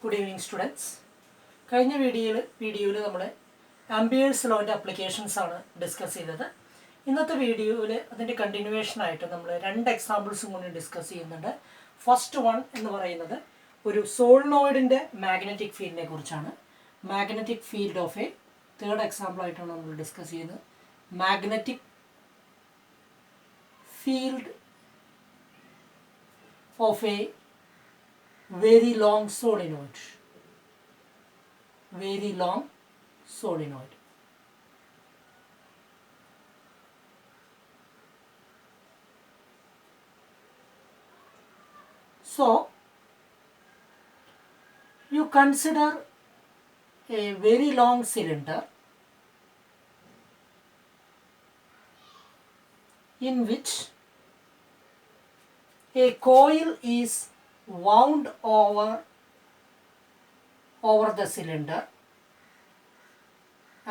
Good evening, students. കഴിഞ്ഞ വീഡിയോയിൽ നമ്മൾ ആംബിയേഴ്സ് ലോന്റെ അപ്ലിക്കേഷൻസ് ആണ് ഡിസ്കസ് ചെയ്തത്. ഇന്നത്തെ വീഡിയോയിൽ അതിന്റെ കണ്ടിന്യൂവേഷൻ ആയിട്ട് നമ്മൾ രണ്ട് എക്സാമ്പിൾസും കൂടി ഡിസ്കസ് ചെയ്യുന്നുണ്ട്. ഫസ്റ്റ് വൺ എന്ന് പറയുന്നത് ഒരു സോളിനോയിഡിന്റെ മാഗ്നറ്റിക് ഫീൽഡിനെ കുറിച്ചാണ്. Magnetic field of A third example ആയിട്ടാണ് നമ്മൾ ഡിസ്കസ് ചെയ്യുന്നത്. Magnetic field of A very long solenoid. Very long solenoid. So you consider a very long cylinder in which a coil is wound over the cylinder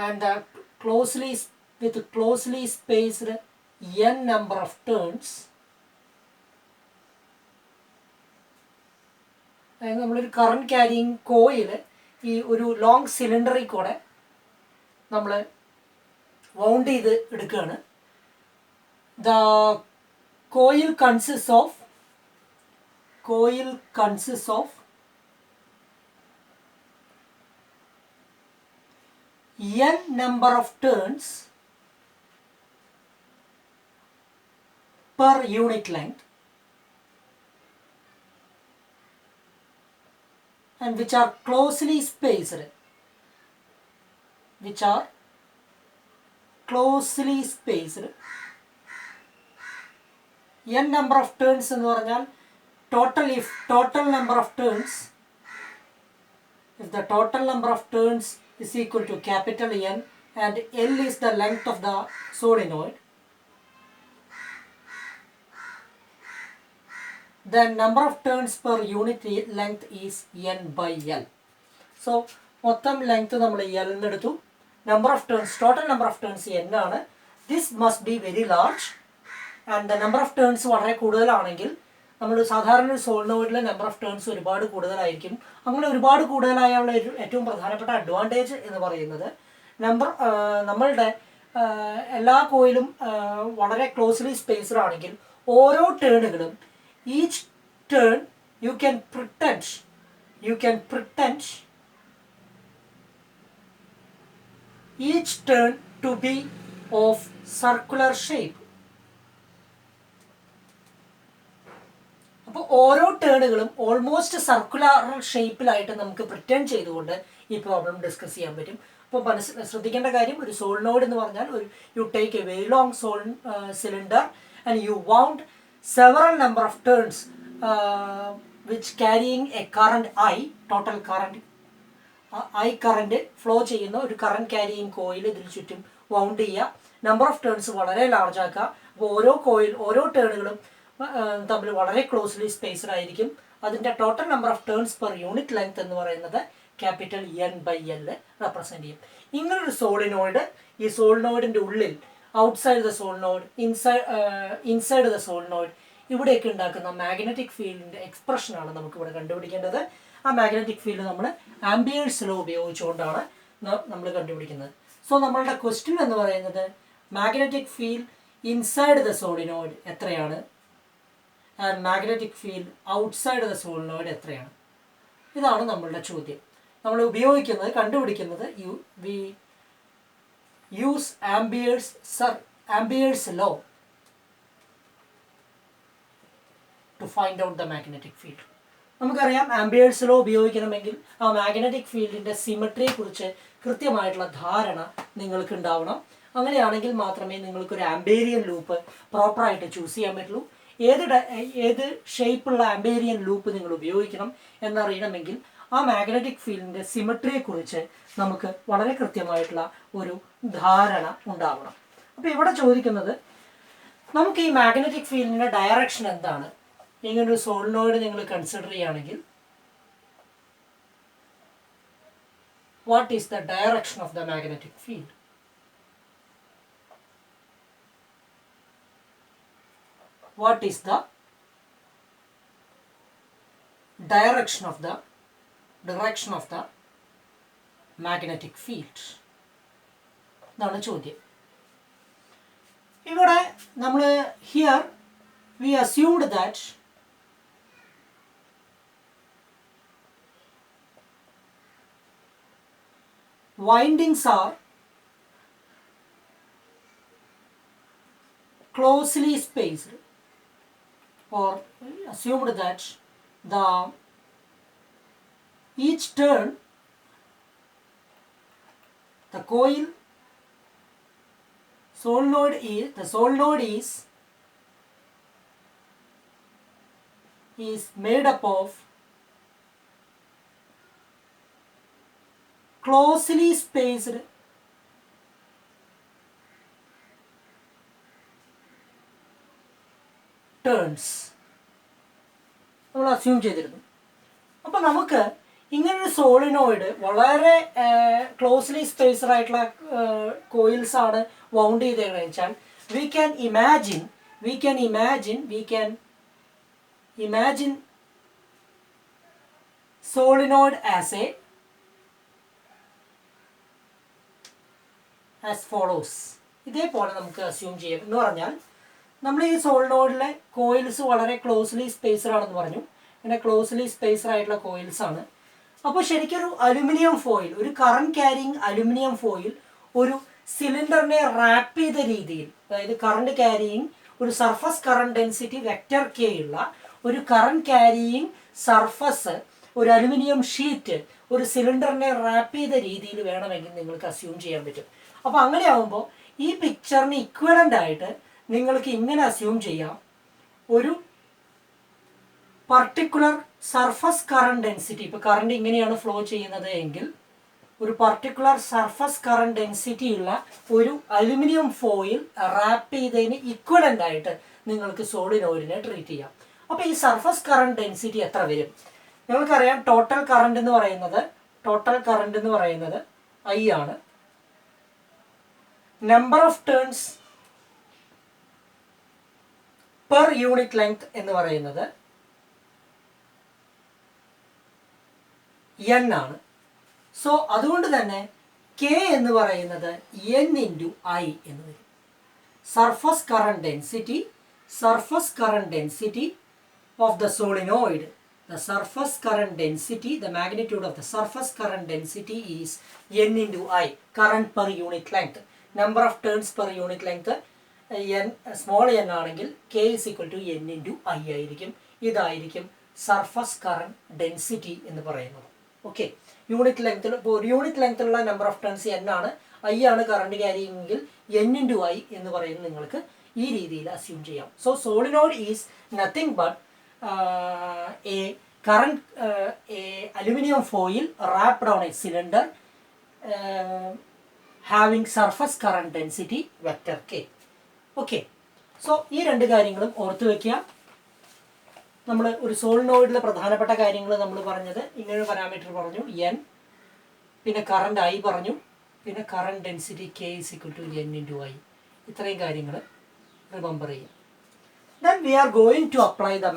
and with closely spaced n number of turns. നമ്മളൊരു current carrying coil ഈ ഒരു long സിലിണ്ടറിൽ കൂടെ നമ്മൾ wound ചെയ്ത് എടുക്കുകയാണ്. The coil consist of n number of turns per unit length and which are closely spaced n number of turns എന്ന് പറഞ്ഞാൽ if the total number of turns is equal to capital N and L is the length of the solenoid, then number of turns per unit length is N by L. So മൊത്തം length നമ്മൾ L എന്നെടുത്തു. total number of turns N ആണ്. This must be very large and the number of turns വളരെ കൂടുതലാണെങ്കിൽ നമ്മൾ സാധാരണ ഒരു സോളിനോയിഡിലെ number of turns ഒരുപാട് കൂടുതലായിരിക്കും. അങ്ങനെ ഒരുപാട് കൂടുതലായുള്ള ഏറ്റവും പ്രധാനപ്പെട്ട അഡ്വാൻറ്റേജ് എന്ന് പറയുന്നത് നമ്മളുടെ എല്ലാ കോയിലും വളരെ ക്ലോസ്ലി സ്പേസ്ഡ് ആണെങ്കിൽ ഓരോ ടേണുകളും each turn you can pretend each turn to B of circular shape. അപ്പോൾ ഓരോ ടേണുകളും ഓൾമോസ്റ്റ് സർക്കുലർ ഷേപ്പിലായിട്ട് നമുക്ക് പ്രിറ്റൻഡ് ചെയ്തുകൊണ്ട് ഈ പ്രോബ്ലം ഡിസ്കസ് ചെയ്യാൻ പറ്റും. അപ്പോൾ ശ്രദ്ധിക്കേണ്ട കാര്യം, ഒരു സോളിനോയിഡ് എന്ന് പറഞ്ഞാൽ you take a very long cylinder and you wound several number of turns which carrying a current total current flow ചെയ്യുന്ന ഒരു കറണ്ട് ക്യാരിയിങ് കോയിൽ ഇതിന് ചുറ്റും വൗണ്ട് ചെയ്യുക. നമ്പർ ഓഫ് ടേൺസ് വളരെ ലാർജ് ആക്കുക. അപ്പോൾ ഓരോ ടേണുകളും തമ്മിൽ വളരെ ക്ലോസ്ലി സ്പേസ്ഡ് ആയിരിക്കും. അതിൻ്റെ total number of turns per unit length എന്ന് പറയുന്നത് capital N by L represent ചെയ്യും. ഇങ്ങനൊരു സോളിനോയിഡ്, ഈ സോളിനോയിഡിൻ്റെ ഉള്ളിൽ outside the solenoid, inside the solenoid, ഇവിടെയൊക്കെ ഉണ്ടാക്കുന്ന മാഗ്നറ്റിക് ഫീൽഡിൻ്റെ എക്സ്പ്രഷനാണ് നമുക്കിവിടെ കണ്ടുപിടിക്കേണ്ടത്. ആ മാഗ്നറ്റിക് ഫീൽഡ് നമ്മൾ ആംബിയേഴ്സ് ലോ ഉപയോഗിച്ചുകൊണ്ടാണ് നമ്മൾ കണ്ടുപിടിക്കുന്നത്. സോ നമ്മളുടെ ക്വസ്റ്റ്യൻ എന്ന് പറയുന്നത് magnetic field inside the solenoid എത്രയാണ് and magnetic field outside the solenoid എത്രയാണ്? ഇതാണ് നമ്മളുടെ ചോദ്യം. നമ്മൾ കണ്ടുപിടിക്കുന്നത് we use Ampere's law to find out the magnetic field. നമുക്കറിയാം, ആംബിയേഴ്സ് ലോ ഉപയോഗിക്കണമെങ്കിൽ ആ മാഗ്നറ്റിക് ഫീൽഡിൻ്റെ സിമെട്രിയെ കുറിച്ച് കൃത്യമായിട്ടുള്ള ധാരണ നിങ്ങൾക്ക് ഉണ്ടാവണം. അങ്ങനെയാണെങ്കിൽ മാത്രമേ നിങ്ങൾക്കൊരു ആംബേരിയൻ ലൂപ്പ് പ്രോപ്പറായിട്ട് ചൂസ് ചെയ്യാൻ പറ്റുള്ളൂ. ഏത് ഷേപ്പുള്ള ആംബേരിയൻ ലൂപ്പ് നിങ്ങൾ ഉപയോഗിക്കണം എന്നറിയണമെങ്കിൽ ആ മാഗ്നറ്റിക് ഫീൽഡിൻ്റെ സിമെട്രിയെ കുറിച്ച് നമുക്ക് വളരെ കൃത്യമായിട്ടുള്ള ഒരു ധാരണ ഉണ്ടാവണം. അപ്പോൾ ഇവിടെ ചോദിക്കുന്നത്, നമുക്ക് ഈ മാഗ്നറ്റിക് ഫീൽഡിൻ്റെ ഡയറക്ഷൻ എന്താണ്? ഇങ്ങനൊരു സോളിനോയിഡ് നിങ്ങൾ കൺസിഡർ ചെയ്യുകയാണെങ്കിൽ what is the direction of the magnetic field? what is the direction of the direction of the magnetic field? ഇതാണ് ചോദ്യം. ഇവിടെ നമ്മൾ here we assumed that windings are closely spaced, or assumed that each turn the solenoid is made up of closely spaced turns നമ്മൾ assume ചെയ്തിരുന്നു. അപ്പോൾ നമുക്ക് ഇങ്ങനൊരു solenoid വളരെ ക്ലോസ്ലി സ്പേസ്ഡ് ആയിട്ടുള്ള കോയിൽസ് ആണ് വൗണ്ട് ചെയ്തതെന്ന് വെച്ചാൽ we can imagine solenoid as follows. ഇതേപോലെ നമുക്ക് അസ്യൂം ചെയ്യാം. എന്ന് പറഞ്ഞാൽ നമ്മൾ ഈ സോളിനോയിഡിലെ കോയിൽസ് വളരെ ക്ലോസ്ലി സ്പേസ്ഡ് ആണെന്ന് പറഞ്ഞു. ഇങ്ങനെ ക്ലോസ്ലി സ്പേസ്ഡ് ആയിട്ടുള്ള കോയിൽസ് ആണ്. അപ്പോൾ ശരിക്കും ഒരു അലുമിനിയം ഫോയിൽ, ഒരു കറണ്ട് ക്യാരിങ് അലുമിനിയം ഫോയിൽ ഒരു സിലിണ്ടറിനെ റാപ്പ് ചെയ്ത രീതിയിൽ, അതായത് കറണ്ട് ക്യാരിയിങ് ഒരു surface current density vector K ഉള്ള ഒരു കറണ്ട് ക്യാരിയിങ് സർഫസ്, ഒരു അലുമിനിയം ഷീറ്റ് ഒരു സിലിണ്ടറിനെ റാപ്പ് ചെയ്ത രീതിയിൽ വേണമെങ്കിൽ നിങ്ങൾക്ക് അസ്യൂം ചെയ്യാൻ പറ്റും. അപ്പോൾ അങ്ങനെ ആകുമ്പോൾ ഈ പിക്ചറിന് ഇക്വലൻ്റ് ആയിട്ട് നിങ്ങൾക്ക് ഇങ്ങനെ അസ്യൂം ചെയ്യാം, ഒരു പർട്ടിക്കുലർ സർഫസ് കറണ്ട് ഡെൻസിറ്റി, ഇപ്പോൾ കറണ്ട് ഇങ്ങനെയാണ് ഫ്ലോ ചെയ്യുന്നത് എങ്കിൽ ഒരു പർട്ടിക്കുലർ സർഫസ് കറണ്ട് ഡെൻസിറ്റി ഉള്ള ഒരു അലുമിനിയം ഫോയിൽ റാപ്പ് ചെയ്തതിന് ഇക്വലൻ്റ് ആയിട്ട് നിങ്ങൾക്ക് സോളിനോയിഡിനെ ട്രീറ്റ് ചെയ്യാം. അപ്പോൾ ഈ സർഫസ് കറണ്ട് ഡെൻസിറ്റി എത്ര വരും? നിങ്ങൾക്കറിയാം ടോട്ടൽ കറണ്ട് എന്ന് പറയുന്നത് I ആണ്. Number of turns per unit length എന്ന് പറയുന്നത് n ആണ്. സോ അതുകൊണ്ട് തന്നെ K എന്ന് പറയുന്നത് n × I എന്ന് വരും. Surface current density of the solenoid, the magnitude of the surface current density is n × I, current per unit length, number of turns per unit length n, small n ആണെങ്കിൽ K is equal to n × I ആയിരിക്കും. ഇതായിരിക്കും surface current density എന്ന് പറയുന്നത്. Okay, unit ലെങ്ത്തിൽ, ഇപ്പോൾ ഒരു unit ലെങ്ത്തിലുള്ള number of turns n ആണ്, I ആണ് കറണ്ട് ക്യാരിയെങ്കിൽ n × I എന്ന് പറയുന്നത് നിങ്ങൾക്ക് ഈ രീതിയിൽ അസ്യൂം ചെയ്യാം. So solenoid is nothing but a aluminum foil wrapped on a cylinder having surface current density vector K. Okay, so ഈ രണ്ട് കാര്യങ്ങളും ഓർത്ത് വയ്ക്കുക. നമ്മൾ ഒരു സോളിനോയിഡിലെ പ്രധാനപ്പെട്ട കാര്യങ്ങൾ നമ്മൾ പറഞ്ഞത് ഇങ്ങനൊരു പാരാമീറ്റർ പറഞ്ഞു n, പിന്നെ കറണ്ട് I പറഞ്ഞു, പിന്നെ current density K is equal to n × I. ഇത്രയും കാര്യങ്ങൾ റിമെമ്പർ ചെയ്യുക. Then we are going to apply the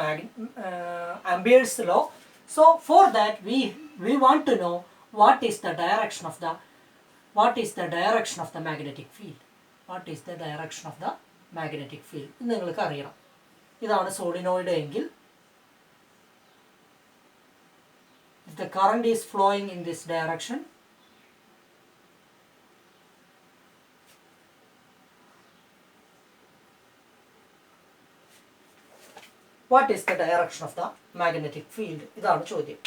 Ampere's law. So for that we want to know what is the direction of the magnetic field. നിങ്ങൾക്ക് അറിയണം. ഇതാണ് solenoid എങ്കിൽ the current is flowing in this direction, what is the direction of the magnetic field? ഇതാണ് ചോദ്യം.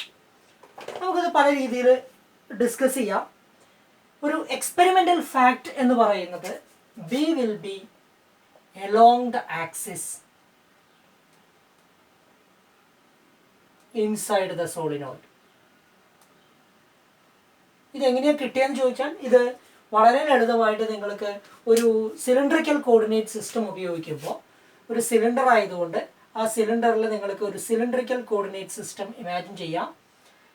നമുക്കിത് പല രീതിയിൽ discuss ചെയ്യാം. ഒരു എക്സ്പെരിമെൻ്റൽ ഫാക്ട് എന്ന് പറയുന്നത് B will be along the axis inside the solenoid. ഇതെങ്ങനെയാണ് കിട്ടിയെന്ന് ചോദിച്ചാൽ ഇത് വളരെ ലളിതമായിട്ട് നിങ്ങൾക്ക് ഒരു സിലിണ്ടറിക്കൽ കോർഡിനേറ്റ് സിസ്റ്റം ഉപയോഗിക്കുമ്പോൾ, ഒരു സിലിണ്ടർ ആയതുകൊണ്ട് ആ സിലിണ്ടറിൽ നിങ്ങൾക്ക് ഒരു സിലിണ്ടറിക്കൽ കോർഡിനേറ്റ് സിസ്റ്റം ഇമാജിൻ ചെയ്യാം.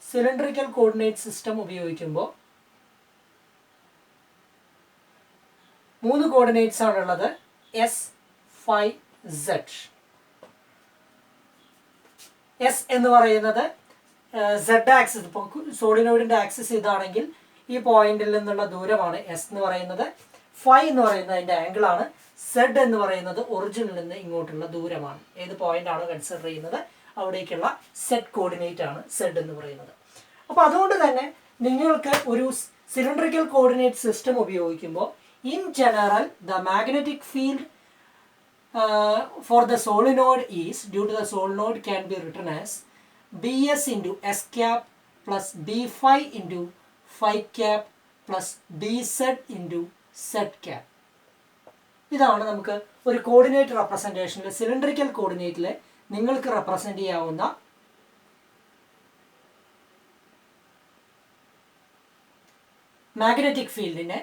സിലിണ്ടറിക്കൽ കോർഡിനേറ്റ് സിസ്റ്റം ഉപയോഗിക്കുമ്പോൾ 3 കോർഡിനേറ്റ്സ് ആണുള്ളത്, S, Phi, Z. S എന്ന് പറയുന്നത് സെഡ് ആക്സിസ്, ഇപ്പോൾ സോളിനോയിഡിൻ്റെ ആക്സിസ് ഇതാണെങ്കിൽ ഈ പോയിന്റിൽ നിന്നുള്ള ദൂരമാണ് എസ് എന്ന് പറയുന്നത്. ഫൈ എന്ന് പറയുന്നത് അതിൻ്റെ ആംഗിളാണ്. സെഡ് എന്ന് പറയുന്നത് ഒറിജിനിൽ നിന്ന് ഇങ്ങോട്ടുള്ള ദൂരമാണ്. ഏത് പോയിന്റ് ആണ് കൺസിഡർ ചെയ്യുന്നത് അവിടേക്കുള്ള സെഡ് കോർഡിനേറ്റ് ആണ് സെഡ് എന്ന് പറയുന്നത്. അപ്പോൾ അതുകൊണ്ട് തന്നെ നിങ്ങൾക്ക് ഒരു സിലിണ്ടറിക്കൽ കോർഡിനേറ്റ് സിസ്റ്റം ഉപയോഗിക്കുമ്പോൾ in general the magnetic field for the solenoid is, due to the solenoid, can be written as bs into s cap plus b phi into phi cap plus bz into z cap. ഇതാണ് നമുക്ക് ഒരു coordinate റെപ്രസെൻറ്റേഷനിൽ, cylindrical കോർഡിനേറ്റിൽ നിങ്ങൾക്ക് represent ചെയ്യാവുന്ന magnetic ഫീൽഡിൻ്റെ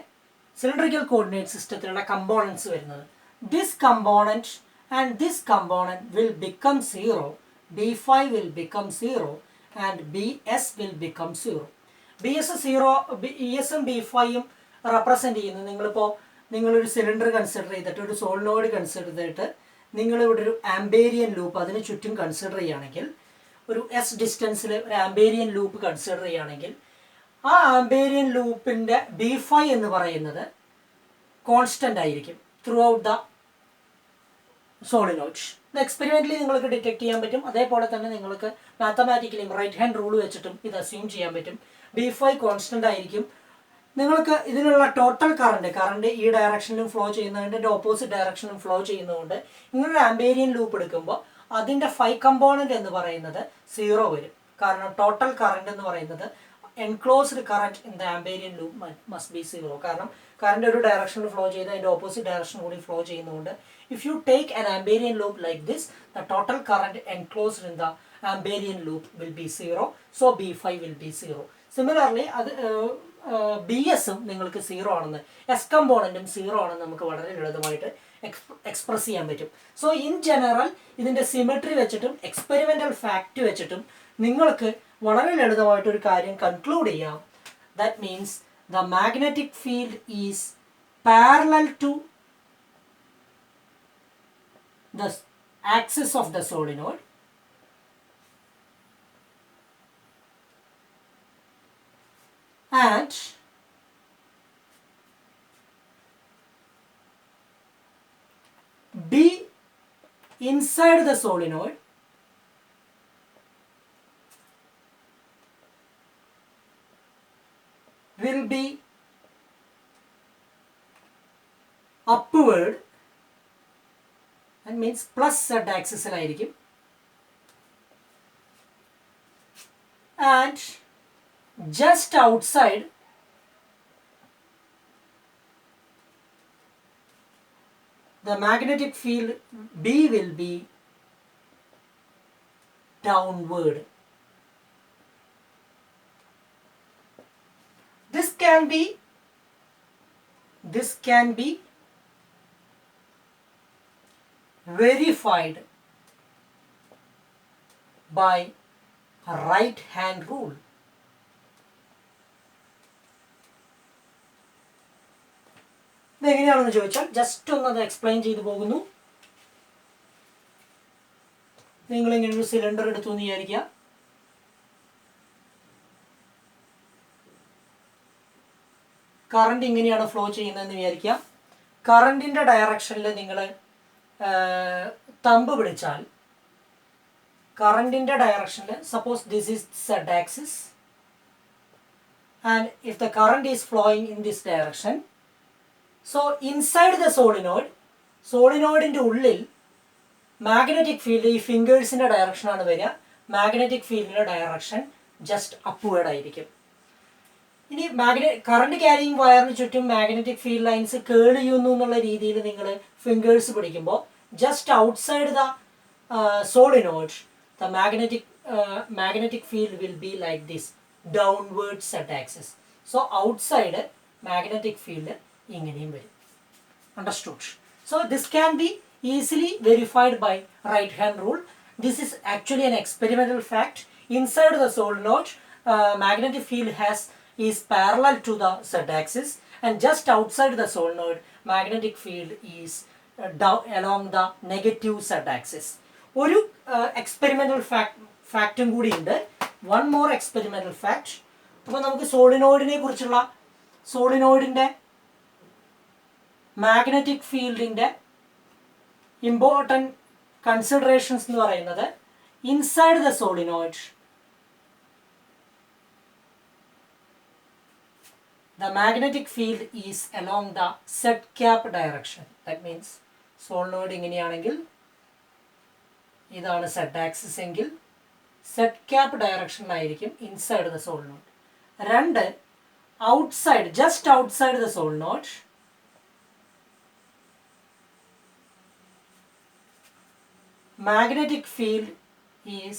cylindrical coordinate സിസ്റ്റത്തിലുള്ള components വരുന്നത്. This component and this component will become 0, b phi will become 0 and bs will become 0. bs 0, bs ഉം b phi ഉം represent ചെയ്യുന്നത്, നിങ്ങളൊരു സിലിണ്ടർ കൺസിഡർ ചെയ്തിട്ട്, ഒരു സോളിനോയിഡ് കൺസിഡർ ചെയ്തിട്ട് നിങ്ങളിവിടെ ഒരു ആംബേരിയൻ ലൂപ്പ് അതിന് ചുറ്റും കൺസിഡർ ചെയ്യുകയാണെങ്കിൽ, ഒരു എസ് ഡിസ്റ്റൻസിൽ ഒരു ആംബേരിയൻ ലൂപ്പ് കൺസിഡർ ചെയ്യുകയാണെങ്കിൽ, ആ ആംബേരിയൻ ലൂപ്പിൻ്റെ ബി ഫൈ എന്ന് പറയുന്നത് കോൺസ്റ്റൻ്റ് ആയിരിക്കും ത്രൂ ഔട്ട് ദ സോളിനോയിഡ്. ഇത് എക്സ്പെരിമെൻ്റലി നിങ്ങൾക്ക് ഡിറ്റക്ട് ചെയ്യാൻ പറ്റും. അതേപോലെ തന്നെ നിങ്ങൾക്ക് മാത്തമാറ്റിക്കലിയും റൈറ്റ് ഹാൻഡ് റൂൾ വെച്ചിട്ടും ഇത് അസ്യൂം ചെയ്യാൻ പറ്റും. ബി ഫൈ കോൺസ്റ്റൻ്റ് ആയിരിക്കും. നിങ്ങൾക്ക് ഇതിനുള്ള ടോട്ടൽ കറണ്ട് ഈ ഡയറക്ഷനിലും ഫ്ലോ ചെയ്യുന്നതിൻ്റെ ഓപ്പോസിറ്റ് ഡയറക്ഷനിലും ഫ്ലോ ചെയ്യുന്നതുകൊണ്ട് ഇങ്ങനൊരു ആംബേരിയൻ ലൂപ്പ് എടുക്കുമ്പോൾ അതിൻ്റെ ഫൈ കമ്പോണൻറ്റ് എന്ന് പറയുന്നത് 0 വരും. കാരണം ടോട്ടൽ കറണ്ട് എന്ന് പറയുന്നത് enclosed current in the Amperian loop must be 0. കാരണം കറണ്ട് ഒരു ഡയറക്ഷനിൽ ഫ്ലോ ചെയ്ത് അതിൻ്റെ ഓപ്പോസിറ്റ് ഡയറക്ഷൻ കൂടി ഫ്ലോ ചെയ്യുന്നതുകൊണ്ട് if you take an Amperian loop like this, the total current enclosed in the Amperian loop will be 0. So B phi will be 0. Similarly അത് B എസും നിങ്ങൾക്ക് 0 ആണെന്ന്, എസ് കമ്പോണൻറ്റും 0 ആണെന്ന് നമുക്ക് വളരെ ലളിതമായിട്ട് എക്സ്പ്രസ് ചെയ്യാൻ പറ്റും. സോ ഇൻ ജനറൽ ഇതിൻ്റെ സിമെട്രി വെച്ചിട്ടും എക്സ്പെരിമെൻ്റൽ ഫാക്റ്റ് വെച്ചിട്ടും നിങ്ങൾക്ക് വളരെ ലളിതമായിട്ടൊരു കാര്യം കൺക്ലൂഡ് ചെയ്യാം. That means the magnetic field is parallel to the axis of the solenoid and B inside the solenoid will be upward, that means plus z axis ആയിരിക്കും, and just outside the magnetic field B will be downward. This can be verified by right hand rule. ഇതെങ്ങനെയാണെന്ന് ചോദിച്ചാൽ just ഒന്നത് explain ചെയ്തു പോകുന്നു. നിങ്ങളിങ്ങനെ ഒരു cylinder എടുത്തു എന്ന് വിചാരിക്കുക. കറണ്ട് ഇങ്ങനെയാണ് ഫ്ലോ ചെയ്യുന്നതെന്ന് വിചാരിക്കുക. കറണ്ടിൻ്റെ ഡയറക്ഷനിൽ നിങ്ങൾ തമ്പ് പിടിച്ചാൽ കറണ്ടിൻ്റെ ഡയറക്ഷനിൽ, suppose this is Z axis and if the current is flowing in this direction, so inside the സോളിനോയിഡിൻ്റെ ഉള്ളിൽ മാഗ്നറ്റിക് ഫീൽഡ് ഈ ഫിംഗേഴ്സിൻ്റെ ഡയറക്ഷനാണ് വരിക. മാഗ്നറ്റിക് ഫീൽഡിൻ്റെ ഡയറക്ഷൻ ജസ്റ്റ് അപ്വേർഡ് ആയിരിക്കും. ഇനി കറണ്ട് ക്യാരിയിങ് വയറിന് ചുറ്റും മാഗ്നറ്റിക് ഫീൽഡ് ലൈൻസ് കേൾ ചെയ്യുന്നു എന്നുള്ള രീതിയിൽ നിങ്ങൾ ഫിംഗേഴ്സ് പിടിക്കുമ്പോൾ just outside the solenoid the magnetic field will be like this, downward Z axis. So outside magnetic field ഇങ്ങനെയും വരും. Understood? So this can be easily verified by right hand rule. This is actually an experimental fact. Inside the solenoid, magnetic field is parallel to the z axis, and just outside the solenoid, magnetic field is down along the negative z axis. ഒരു experimental factum കൂടി ഉണ്ട്. One more experimental fact. അപ്പോൾ നമുക്ക് സോളിനോയിഡിനെ കുറിച്ചുള്ള സോളിനോയിഡിൻ്റെ magnetic ഫീൽഡിൻ്റെ important considerations എന്ന് പറയുന്നത്, inside the solenoid the magnetic field is along the z cap direction. That means solenoid ഇങ്ങനെയാണെങ്കിൽ ഇതാണ് z axis എങ്കിൽ z cap directionലായിരിക്കും ഇൻസൈഡ് ദ സോളിനോയിഡ്. രണ്ട്, outside, just outside the solenoid magnetic field is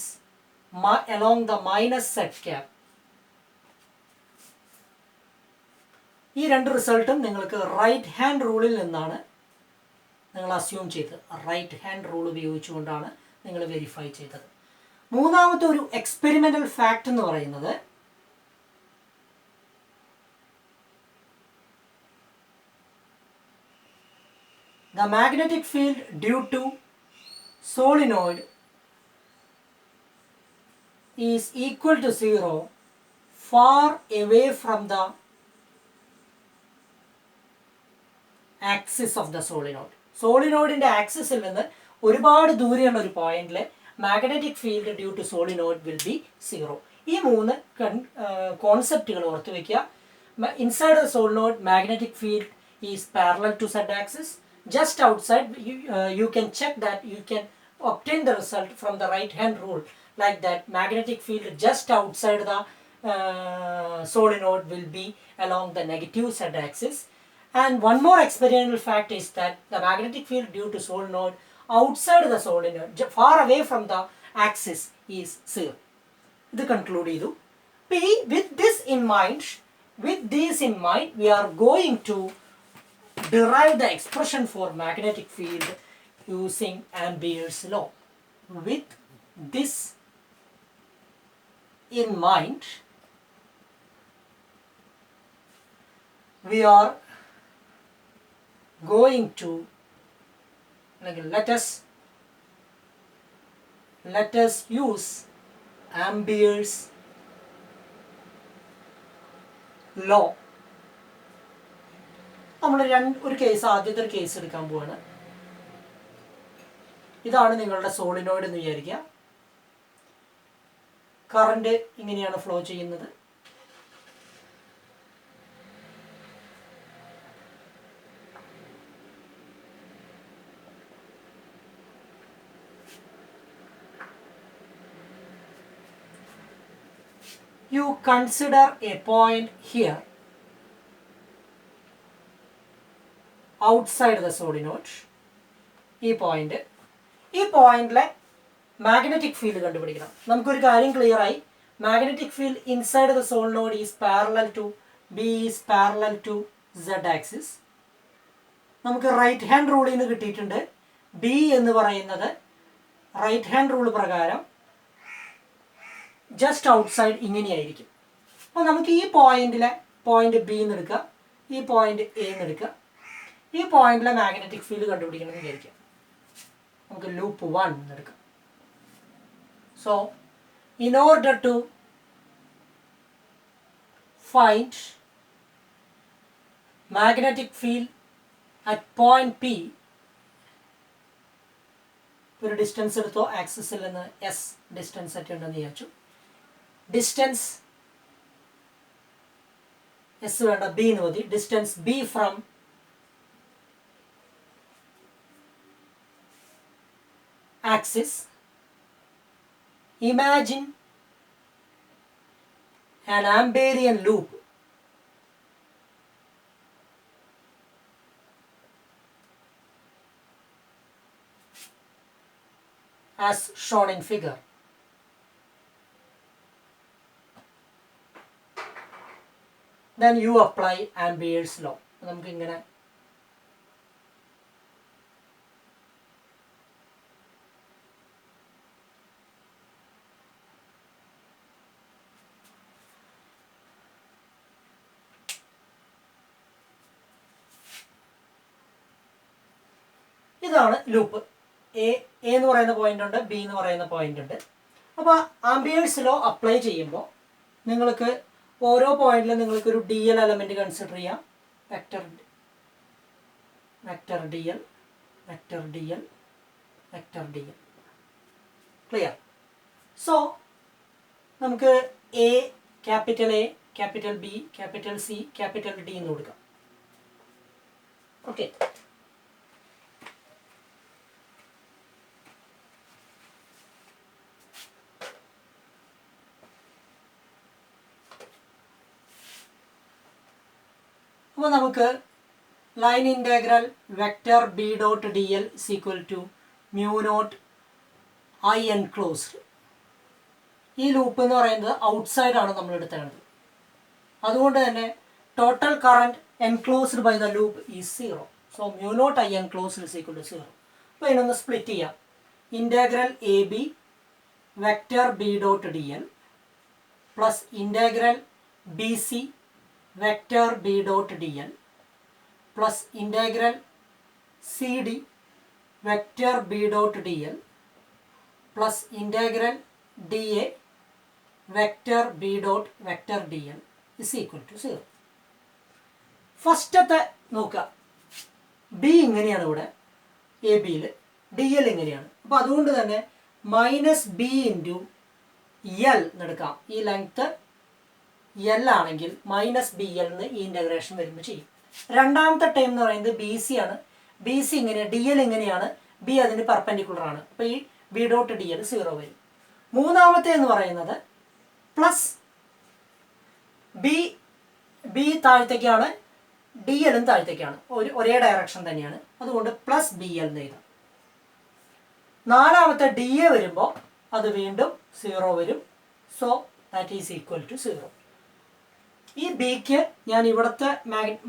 along the minus z cap. ഈ രണ്ട് റിസൾട്ടും നിങ്ങൾക്ക് right hand റൂളിൽ നിന്നാണ് നിങ്ങൾ അസ്യൂം ചെയ്തത്. റൈറ്റ് ഹാൻഡ് റൂൾ ഉപയോഗിച്ചുകൊണ്ടാണ് നിങ്ങൾ വെരിഫൈ ചെയ്തത്. മൂന്നാമത്തെ ഒരു എക്സ്പെരിമെൻ്റൽ ഫാക്റ്റ് എന്ന് പറയുന്നത്, the magnetic field due to solenoid is equal to 0 far away from the axis of the solenoid. സോളിനോയിഡിൻ്റെ ആക്സിസിൽ നിന്ന് ഒരുപാട് ദൂരെയുള്ള ഒരു പോയിന്റിൽ magnetic field due to solenoid will be 0. ഈ മൂന്ന് കോൺസെപ്റ്റുകൾ ഓർത്ത് വയ്ക്കുക. Inside the solenoid magnetic field is parallel to Z axis. Just outside you can check that, you can obtain the result from the right hand rule like that. Magnetic field just outside the solenoid will be along the negative z axis. And one more experimental fact is that the magnetic field due to solenoid outside the solenoid, far away from the axis, is 0. This conclude idu. With this in mind, we are going to derive the expression for magnetic field using Ampere's law. With this in mind, we are going to let us use Ampere's law. നമ്മൾ ഒരു case, ആദ്യത്തെ ഒരു case എടുക്കാൻ പോവാണ്. ഇതാണ് നിങ്ങളുടെ solenoid എന്ന് വിചാരിക്കുക. കറണ്ട് ഇങ്ങനെയാണ് ഫ്ലോ ചെയ്യുന്നത്. You consider a point here outside the solenoid. ഈ പോയിന്റിലെ മാഗ്നറ്റിക് ഫീൽഡ് കണ്ടുപിടിക്കണം. നമുക്കൊരു കാര്യം ക്ലിയർ ആയി. Magnetic field inside the solenoid is parallel to z axis. നമുക്ക് റൈറ്റ് ഹാൻഡ് റൂളിൽ നിന്ന് കിട്ടിയിട്ടുണ്ട്. ബി എന്ന് പറയുന്നത് റൈറ്റ് ഹാൻഡ് റൂൾ പ്രകാരം ജസ്റ്റ് ഔട്ട്സൈഡ് ഇങ്ങനെയായിരിക്കും. അപ്പോൾ നമുക്ക് ഈ പോയിന്റ് ബി എന്ന് എടുക്കുക, ഈ പോയിന്റ് എ എന്ന് എടുക്കുക. ഈ പോയിന്റിലെ മാഗ്നറ്റിക് ഫീൽഡ് കണ്ടുപിടിക്കണമെന്ന് വിചാരിക്കുക. നമുക്ക് ലൂപ്പ് 1 എന്ന് എടുക്കാം. So in order to find magnetic field at point P, ഒരു ഡിസ്റ്റൻസ് എടുത്തോ. ആക്സിസിൽ നിന്ന് എസ് ഡിസ്റ്റൻസ് ഒക്കെ ഉണ്ടെന്ന് വിചാരിച്ചു. ഡിസ്റ്റൻസ് എസ് വേണ്ട, ബി എന്ന് മതി. Distance B from axis. Imagine an Amperian loop as shown in figure. Then you apply Ampere's law. നമുക്ക് ഇങ്ങനെ ഇതാണ് ലൂപ്പ്. എ എന്ന് പറയുന്ന പോയിന്റ് ഉണ്ട്, ബി എന്ന് പറയുന്ന പോയിന്റ് ഉണ്ട്. അപ്പോൾ ആംബിയേഴ്സ് ലോ അപ്ലൈ ചെയ്യുമ്പോൾ നിങ്ങൾക്ക് ഓരോ പോയിന്റിലും നിങ്ങൾക്കൊരു ഡി എൽ എലമെൻറ്റ് കൺസിഡർ ചെയ്യാം. Vector vector D L vector D L vector D L. Clear? So നമുക്ക് A, capital A, capital B, capital C, capital D എന്ന് കൊടുക്കാം. ഓക്കെ. അപ്പോൾ നമുക്ക് line integral vector B dot D L is equal to mu naught I enclosed. ഈ loop എന്ന് പറയുന്നത് outside ആണ് നമ്മൾ എടുത്തേണ്ടത്. അതുകൊണ്ട് തന്നെ total current enclosed by the loop is 0. So mu naught I enclosed is equal to 0. അപ്പോൾ ഇതിനൊന്ന് സ്പ്ലിറ്റ് ചെയ്യാം. Integral A B vector B dot D L plus integral B C vector B dot D L plus integral C D vector B dot D L plus integral D A vector B dot vector D L is equal to 0. ഫസ്റ്റത്തെ നോക്കുക, B ഇങ്ങനെയാണ് ഇവിടെ A ബിയിൽ, D L ഇങ്ങനെയാണ്. അപ്പോൾ അതുകൊണ്ട് തന്നെ minus B into L എന്നെടുക്കാം. ഈ ലെങ്ത്ത് എൽ ആണെങ്കിൽ മൈനസ് ബി എൽ എന്ന് ഈ ഇൻ്റഗ്രേഷൻ വരുമ്പോൾ ചെയ്യും. രണ്ടാമത്തെ ടൈം എന്ന് പറയുന്നത് ബി സി ആണ്. ബി സി ഇങ്ങനെയാണ്, ഡി എൽ ഇങ്ങനെയാണ്, ബി അതിന് പെർപെൻഡിക്കുലർ ആണ്. അപ്പോൾ ഈ ബി ഡോട്ട് ഡി എൽ 0 വരും. മൂന്നാമത്തെ എന്ന് പറയുന്നത് പ്ലസ് ബി, ബി താഴത്തേക്കാണ്, ഡി എല്ലും താഴത്തേക്കാണ്, ഒരേ ഡയറക്ഷൻ തന്നെയാണ്. അതുകൊണ്ട് പ്ലസ് ബി എൽ എന്ന് എഴുതാം. നാലാമത്തെ ഡി എ വരുമ്പോൾ അത് വീണ്ടും 0 വരും. So that is equal to 0. ഈ ബിക്ക് ഞാൻ ഇവിടുത്തെ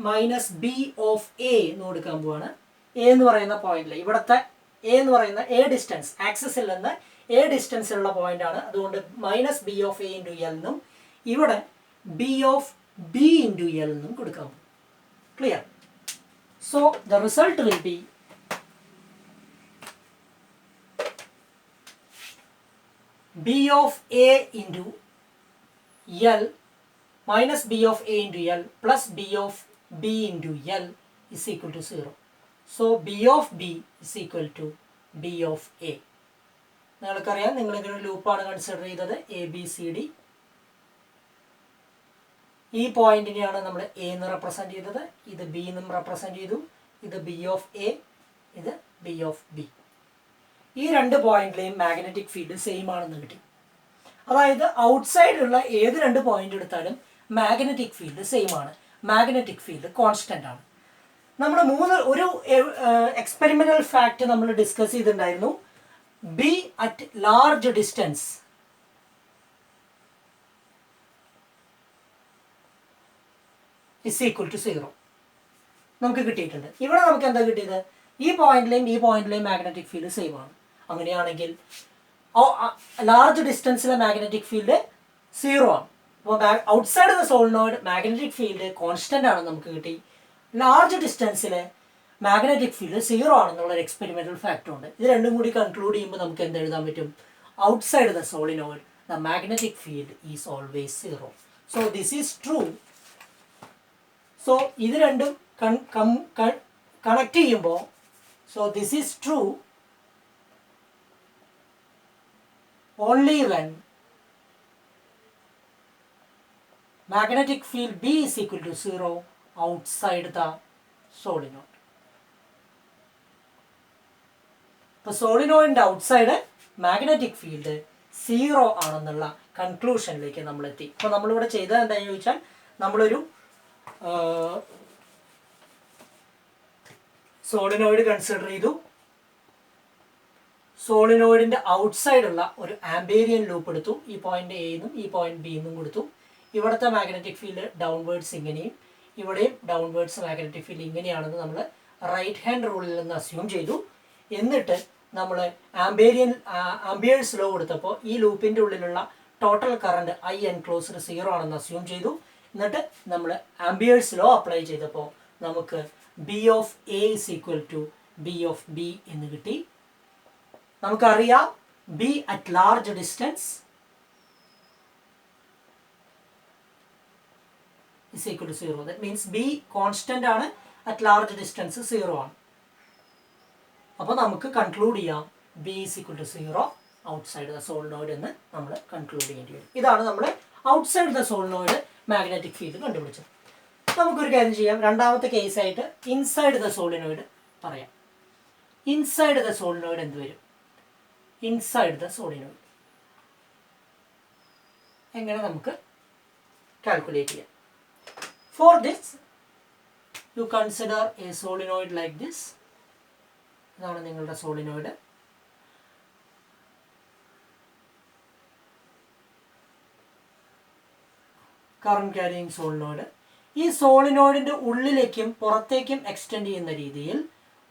മൈനസ് ബി ഓഫ് എ എന്ന് കൊടുക്കാൻ പോവാണ്. എ എന്ന് പറയുന്ന പോയിന്റിൽ ഇവിടുത്തെ എ എന്ന് പറയുന്ന എ ഡിസ്റ്റൻസ്, ആക്സിസിൽ നിന്ന് എ ഡിസ്റ്റൻസിലുള്ള പോയിന്റ് ആണ്. അതുകൊണ്ട് minus B of A into L എന്നും ഇവിടെ B of B into L എന്നും കൊടുക്കാം. Clear? So the result will be B of A into L minus b of a into l plus b of b into l is equal to 0. So b of b is equal to b of a. നിങ്ങൾക്കറിയാം, നിങ്ങളിങ്ങനെ ലൂപ്പാണ് consider ചെയ്തത് A B C D. ഈ പോയിന്റിനെയാണ് നമ്മൾ A എന്ന് represent ചെയ്തത്, ഇത് B എന്നും റെപ്രസെൻറ്റ് ചെയ്തു, ഇത് ബി ഓഫ് എ, ഇത് ബി ഓഫ് ബി. ഈ രണ്ട് പോയിന്റിലെയും മാഗ്നറ്റിക് ഫീൽഡ് സെയിം ആണെന്ന് കിട്ടി. അതായത് ഔട്ട്സൈഡിലുള്ള ഏത് രണ്ട് പോയിന്റ് എടുത്താലും മാഗ്നറ്റിക് ഫീൽഡ് സെയിം ആണ്, മാഗ്നറ്റിക് ഫീൽഡ് കോൺസ്റ്റന്റ് ആണ്. നമ്മൾ ഒരു എക്സ്പെരിമെന്റൽ ഫാക്ട് നമ്മൾ ഡിസ്കസ് ചെയ്തിട്ടുണ്ടായിരുന്നു. B at large distance is equal to 0 നമുക്ക് കിട്ടിയിട്ടുണ്ട്. ഇവിടെ നമുക്ക് എന്താ കിട്ടിയത്? ഈ പോയിന്റിലെയും മാഗ്നറ്റിക് ഫീൽഡ് സെയിം ആണ്. അങ്ങനെയാണെങ്കിൽ ലാർജ് ഡിസ്റ്റൻസിലെ മാഗ്നറ്റിക് ഫീൽഡ് 0 ആണ്. അപ്പോൾ outside the solenoid magnetic field constant ആണെന്ന് നമുക്ക് കിട്ടി. ലാർജ് ഡിസ്റ്റൻസിലെ മാഗ്നറ്റിക് ഫീൽഡ് 0 ആണെന്നുള്ളൊരു എക്സ്പെരിമെന്റൽ ഫാക്ടർ ഉണ്ട്. ഇത് രണ്ടും കൂടി കൺക്ലൂഡ് ചെയ്യുമ്പോൾ നമുക്ക് എന്ത് എഴുതാൻ പറ്റും? Outside the solenoid the magnetic field is always 0. So this is true. So ഇത് രണ്ടും കണക്ട് ചെയ്യുമ്പോൾ, so this is true only when magnetic field B is equal to 0 outside the solenoid. അപ്പോൾ സോളിനോയിഡിൻ്റെ ഔട്ട്സൈഡ് മാഗ്നറ്റിക് ഫീൽഡ് 0 ആണെന്നുള്ള കൺക്ലൂഷനിലേക്ക് നമ്മൾ എത്തി. അപ്പോൾ നമ്മളിവിടെ ചെയ്തത് എന്താണെന്ന് ചോദിച്ചാൽ, നമ്മളൊരു സോളിനോയിഡ് കൺസിഡർ ചെയ്തു. സോളിനോയിഡിൻ്റെ ഔട്ട്സൈഡുള്ള ഒരു ആംബേരിയൻ ലൂപ്പ് എടുത്തു. ഈ പോയിന്റ് എ എന്നും ഈ പോയിന്റ് ബി എന്നും കൊടുത്തു. ഇവിടുത്തെ മാഗ്നറ്റിക് ഫീൽഡ് ഡൗൺവേർഡ്സ് ഇങ്ങനെയും ഇവിടെയും ഡൗൺവേർഡ്സ് മാഗ്നറ്റിക് ഫീൽഡ് ഇങ്ങനെയാണെന്ന് നമ്മൾ റൈറ്റ് ഹാൻഡ് റൂളിൽ നിന്ന് അസ്യൂം ചെയ്തു. എന്നിട്ട് നമ്മൾ ആംബിയേഴ്സ് ലോ കൊടുത്തപ്പോൾ ഈ ലൂപ്പിൻ്റെ ഉള്ളിലുള്ള ടോട്ടൽ കറണ്ട് ഐ എൻക്ലോസ്ഡ് 0 ആണെന്ന് അസ്യൂം ചെയ്തു. എന്നിട്ട് നമ്മൾ ആംബിയേഴ്സ് ലോ അപ്ലൈ ചെയ്തപ്പോൾ നമുക്ക് B of A is equal to B of B എന്ന് കിട്ടി. നമുക്കറിയാം B at large distance is equal to 0. That means B constant ആണ്, at large distance 0 ആണ്. അപ്പോൾ നമുക്ക് കൺക്ലൂഡ് ചെയ്യാം B is equal to 0 outside the solenoid എന്ന് നമ്മൾ കൺക്ലൂഡ് ചെയ്യേണ്ടി വരും. ഇതാണ് നമ്മൾ outside the solenoid magnetic field കണ്ടുപിടിച്ചത്. നമുക്കൊരു കാര്യം ചെയ്യാം, രണ്ടാമത്തെ കേസായിട്ട് ഇൻസൈഡ് ദ സോളിനോയിഡ് പറയാം. ഇൻസൈഡ് ദ സോളിനോയിഡ് എന്ത് വരും? ഇൻസൈഡ് ദ സോളിനോയിഡ് എങ്ങനെ നമുക്ക് കാൽക്കുലേറ്റ് ചെയ്യാം? For this you consider A solenoid like this. ഇതാണ് നിങ്ങളുടെ സോളിനോയിഡ്. Current carrying solenoid. ഈ സോളിനോയിഡിന്റെ ഉള്ളിലേക്കും പുറത്തേക്കും എക്സ്റ്റെൻഡ് ചെയ്യുന്ന രീതിയിൽ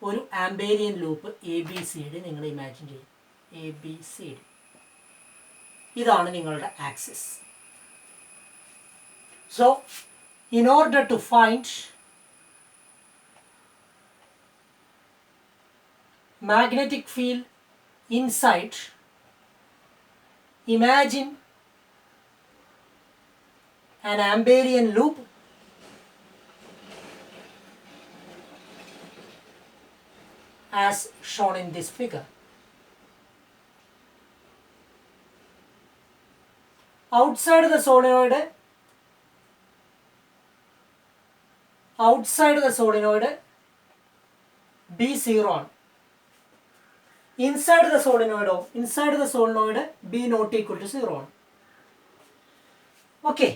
ഒരു ആംബേരിയൻ ലൂപ്പ് ABCD നിങ്ങൾ ഇമാജിൻ ചെയ്യും. ABCD ഇതാണ് നിങ്ങളുടെ axis. So in order to find magnetic field inside, imagine an Amberian loop as shown in this figure. Outside the solenoid B0 ആണ്. Inside the solenoid B not equal to 0 ആണ്. Okay,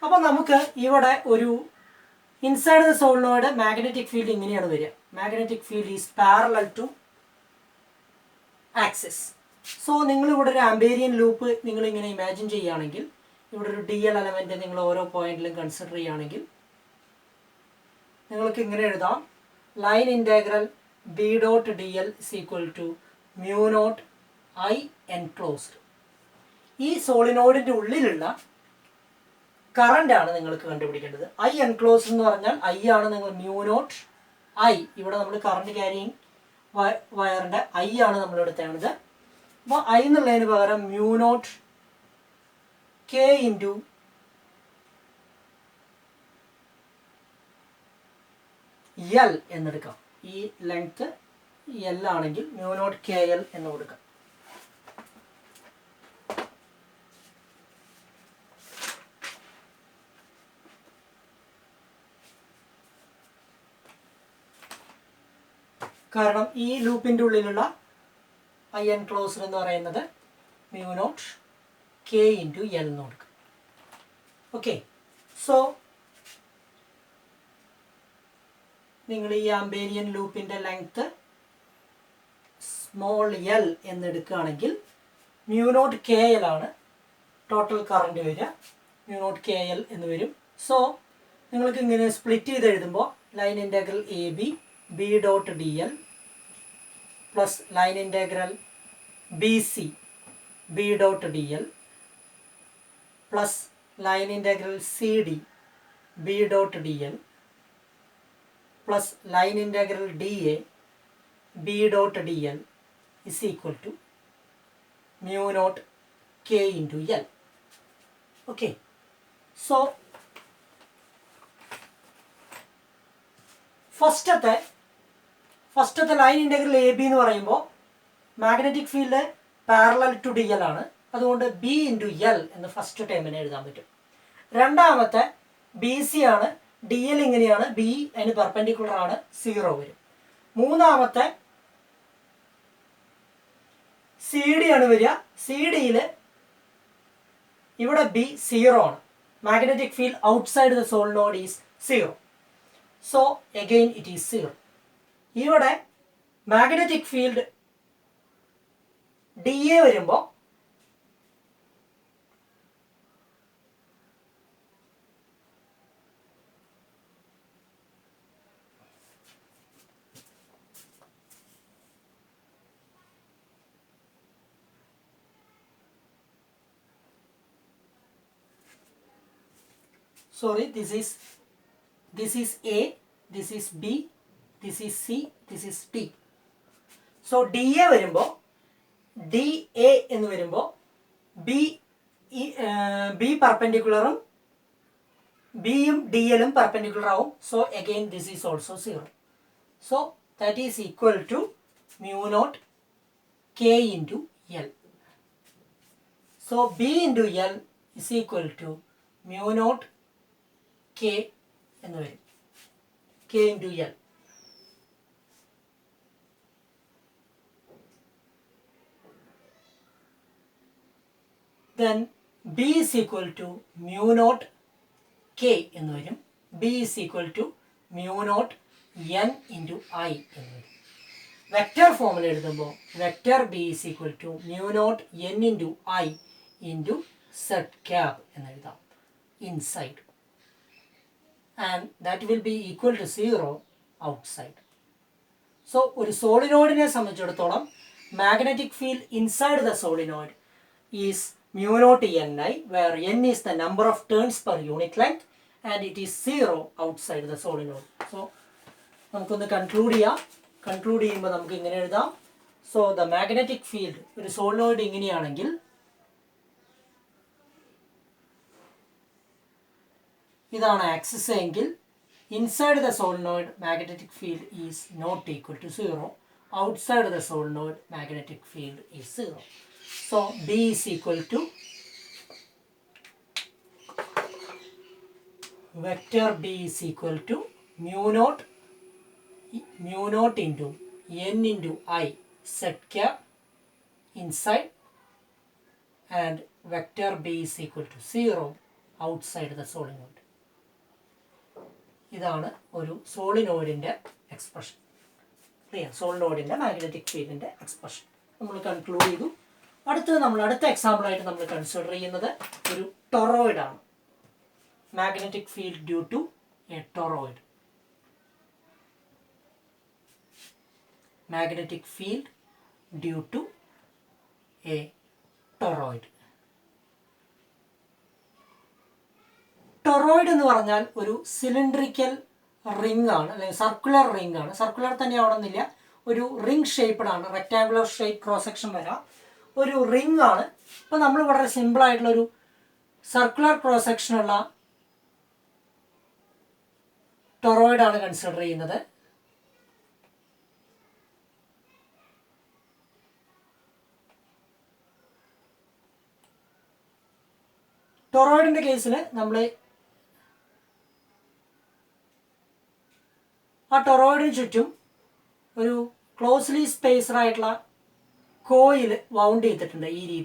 അപ്പോൾ നമുക്ക് ഇവിടെ ഒരു inside the solenoid magnetic field ഇങ്ങനെയാണ് വരിക. Magnetic field is parallel to axis. So നിങ്ങളിവിടെ ഒരു ആംബേരിയൻ ലൂപ്പ് നിങ്ങളിങ്ങനെ ഇമാജിൻ ചെയ്യുകയാണെങ്കിൽ, ഇവിടെ ഒരു DL എലമെൻറ്റ് നിങ്ങൾ ഓരോ പോയിന്റിലും കൺസിഡർ ചെയ്യുകയാണെങ്കിൽ നിങ്ങൾക്ക് ഇങ്ങനെ എഴുതാം: line integral B dot DL is equal to mu naught I enclosed. ഈ സോളിനോയിഡിൻ്റെ ഉള്ളിലുള്ള കറന്റ് ആണ് നിങ്ങൾക്ക് കണ്ടുപിടിക്കേണ്ടത്. I enclosed എന്ന് പറഞ്ഞാൽ I ആണ്. നിങ്ങൾ mu naught I, ഇവിടെ നമ്മൾ കറന്റ് ക്യാരിയിങ് വയറിൻ്റെ I ആണ് നമ്മൾ എടുത്തേണ്ടത്. അപ്പോൾ I എന്നുള്ളതിന് പകരം mu naught K into L എന്നെടുക്കാം. ഈ ലെങ്ത് L ആണെങ്കിൽ mu naught KL എന്ന് കൊടുക്കാം. കാരണം ഈ ലൂപ്പിൻ്റെ ഉള്ളിലുള്ള I enclosed എന്ന് പറയുന്നത് mu naught K into L എന്ന് കൊടുക്കാം. ഓക്കെ, സോ നിങ്ങൾ ഈ ആംബേരിയൻ ലൂപ്പിൻ്റെ ലെങ്ത് സ്മോൾ L എന്നെടുക്കുകയാണെങ്കിൽ mu naught KL ആണ് ടോട്ടൽ കറണ്ട് വരിക. mu naught KL എന്ന് വരും. സോ നിങ്ങൾക്ക് ഇങ്ങനെ സ്പ്ലിറ്റ് ചെയ്ത് എഴുതുമ്പോൾ line integral AB B dot DL plus line integral BC B dot DL plus line integral CD B dot DL plus line integral DA B dot DL is equal to mu naught K into L. Okay, so ഫസ്റ്റത്തെ line integral AB എന്ന് പറയുമ്പോൾ magnetic field parallel to DL ആണ്. അതുകൊണ്ട് B into L എന്ന് first ടേമിനെ എഴുതാൻ പറ്റും. രണ്ടാമത്തെ BC ആണ്. DL ഇങ്ങനെയാണ്, B അതിന് പെർപെൻഡിക്കുലർ ആണ്, 0 വരും. മൂന്നാമത്തെ CD ആണ് വരിക. CDയിൽ ഇവിടെ B 0 ആണ്. Magnetic field outside the solenoid is 0. So again it is 0. ഇവിടെ മാഗ്നറ്റിക് ഫീൽഡ് DA വരുമ്പോൾ sorry, this is A, this is B, this is C, this is D. So DA വരുമ്പോൾ ഡി എ എന്ന് വരുമ്പോൾ B B പെർപെൻഡിക്കുലറും ബിയും D എല്ലും perpendicular ആവും. So again this is also 0. So that is equal to mu naught k into L. So B into L is equal to mu naught k എന്ന് വരും. K into L. Then B is equal to mu naught k എന്ന് വരും. B is equal to mu naught n into I എന്ന് വരും. Vector ഫോമിൽ എഴുതുമ്പോൾ vector B is equal to mu naught N into I into Z cap എന്ന് എഴുതാം inside, and that will be equal to 0 outside. So ഒരു സോളിനോയിഡിനെ സംബന്ധിച്ചിടത്തോളം magnetic field inside the solenoid is mu naught N I, where N is the number of turns per unit length and it is 0 outside the solenoid. So നമുക്കൊന്ന് conclude ചെയ്യാം. Conclude ചെയ്യുമ്പോൾ നമുക്ക് ഇങ്ങനെ എഴുതാം. So the magnetic field ഒരു solenoid ഇങ്ങനെയാണെങ്കിൽ ഇതാണ് axis എങ്കിൽ inside the solenoid magnetic field is not equal to 0. Outside the solenoid magnetic field is 0. So B is equal to vector B is equal to mu naught into n into I z cap inside, and vector b is equal to 0 outside the solenoid. ഇതാണ് ഒരു സോളിനോയിഡിൻ്റെ expression. Clear? സോളിനോയിഡിൻ്റെ magnetic ഫീൽഡിൻ്റെ expression നമ്മൾ conclude ചെയ്തു. അടുത്ത എക്സാമ്പിളായിട്ട് നമ്മൾ കൺസിഡർ ചെയ്യുന്നത് ഒരു ടൊറോയിഡാണ്. Magnetic field due to a toroid. Magnetic field due to a toroid. Toroid എന്ന് പറഞ്ഞാൽ ഒരു സിലിണ്ടറിക്കൽ റിംഗ് ആണ്, അല്ലെങ്കിൽ സർക്കുലർ റിംഗ് ആണ്. സർക്കുലർ തന്നെ ആവണമെന്നില്ല, ഒരു റിംഗ് ഷേപ്പ്ഡ് ആണ്. റെക്ടാങ്കുലർ ഷേപ്പ് ക്രോസ് സെക്ഷൻ വരാം, ഒരു റിംഗ് ആണ്. അപ്പോൾ നമ്മൾ വളരെ സിമ്പിൾ ആയിട്ടുള്ള ഒരു സർക്കുലർ ക്രോസ് സെക്ഷനുള്ള ടൊറോയിഡാണ് കൺസിഡർ ചെയ്യുന്നത്. ടൊറോയിഡിൻ്റെ കേസിൽ നമ്മൾ ആ ടൊറോയിഡിന് ചുറ്റും ഒരു ക്ലോസ്ലി സ്പേസ്ഡ് ആയിട്ടുള്ള കോയിൽ വൗണ്ട് ചെയ്തിട്ടുണ്ട് ഈ രീതിയിൽ.